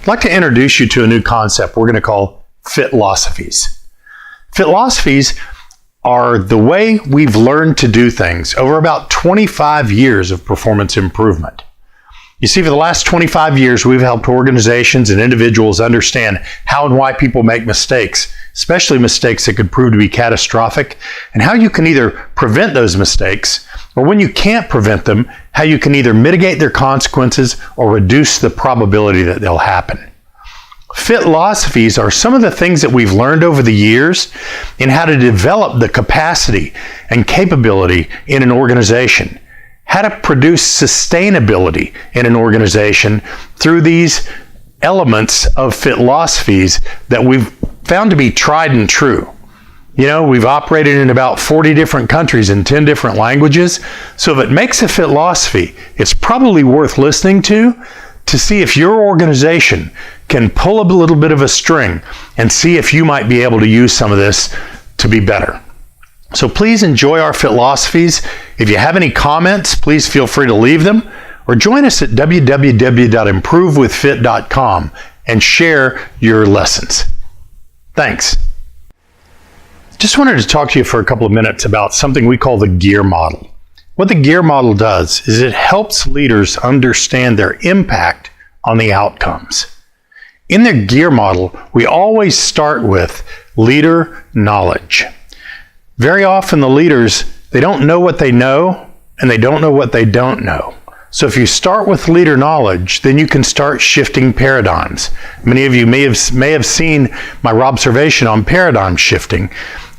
I'd like to introduce you to a new concept we're going to call FIT-Losophies. FIT-Losophies are the way we've learned to do things over about 25 years of performance improvement. You see, for the last 25 years, we've helped organizations and individuals understand how and why people make mistakes, especially mistakes that could prove to be catastrophic, and how you can either prevent those mistakes, or when you can't prevent them, how you can either mitigate their consequences or reduce the probability that they'll happen. FIT-Losophies are some of the things that we've learned over the years in how to develop the capacity and capability in an organization, how to produce sustainability in an organization through these elements of FIT-Losophies that we've found to be tried and true. You know, we've operated in about 40 different countries in 10 different languages. So if it makes a FIT-Losophy, it's probably worth listening to see if your organization can pull a little bit of a string and see if you might be able to use some of this to be better. So please enjoy our FIT-Losophies. If you have any comments, please feel free to leave them, or join us at www.improvewithfit.com and share your lessons. Thanks. Just wanted to talk to you for a couple of minutes about something we call the GEAR model. What the GEAR model does is it helps leaders understand their impact on the outcomes. In the GEAR model, we always start with leader knowledge. Very often the leaders, they don't know what they know, and they don't know what they don't know. So if you start with leader knowledge, then you can start shifting paradigms. Many of you may have seen my observation on paradigm shifting,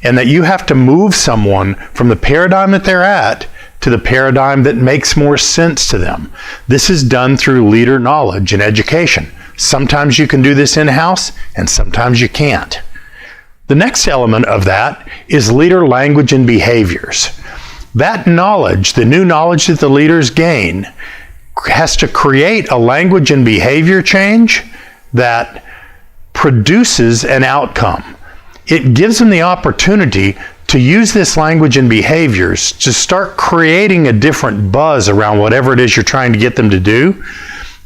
and that you have to move someone from the paradigm that they're at to the paradigm that makes more sense to them. This is done through leader knowledge and education. Sometimes you can do this in-house, and sometimes you can't. The next element of that is leader language and behaviors. That knowledge, the new knowledge that the leaders gain, has to create a language and behavior change that produces an outcome. It gives them the opportunity to use this language and behaviors to start creating a different buzz around whatever it is you're trying to get them to do.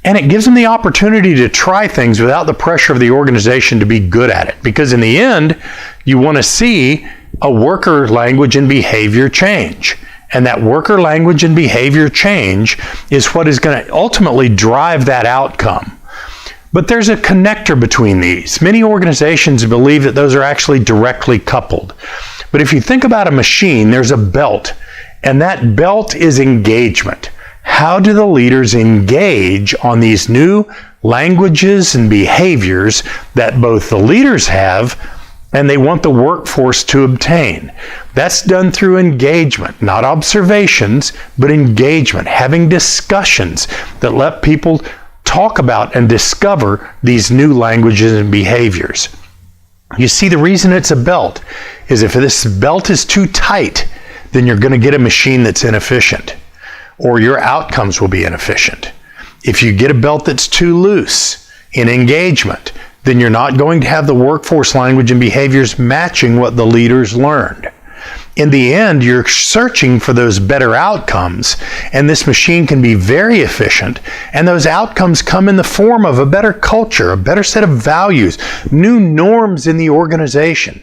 And it gives them the opportunity to try things without the pressure of the organization to be good at it. Because in the end, you want to see a worker language and behavior change. And that worker language and behavior change is what is going to ultimately drive that outcome. But there's a connector between these. Many organizations believe that those are actually directly coupled. But if you think about a machine, there's a belt, and that belt is engagement. How do the leaders engage on these new languages and behaviors that both the leaders have and they want the workforce to obtain? That's done through engagement, not observations, but engagement, having discussions that let people talk about and discover these new languages and behaviors. You see, the reason it's a belt is if this belt is too tight, then you're going to get a machine that's inefficient, or your outcomes will be inefficient. If you get a belt that's too loose in engagement, then you're not going to have the workforce language and behaviors matching what the leaders learned. In the end, you're searching for those better outcomes, and this machine can be very efficient, and those outcomes come in the form of a better culture, a better set of values, new norms in the organization.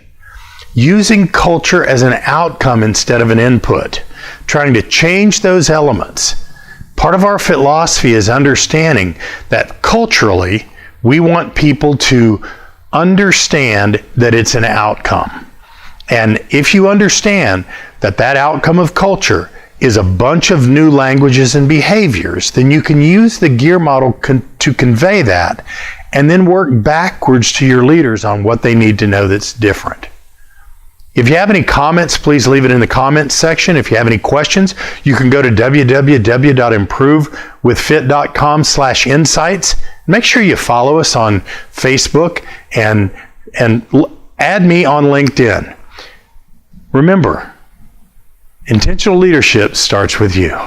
Using culture as an outcome instead of an input, trying to change those elements. Part of our FIT-Losophy is understanding that culturally, we want people to understand that it's an outcome. And if you understand that that outcome of culture is a bunch of new languages and behaviors, then you can use the GEAR model to convey that and then work backwards to your leaders on what they need to know that's different. If you have any comments, please leave it in the comments section. If you have any questions, you can go to www.improvewithfit.com /insights. Make sure you follow us on Facebook and add me on LinkedIn. Remember, intentional leadership starts with you.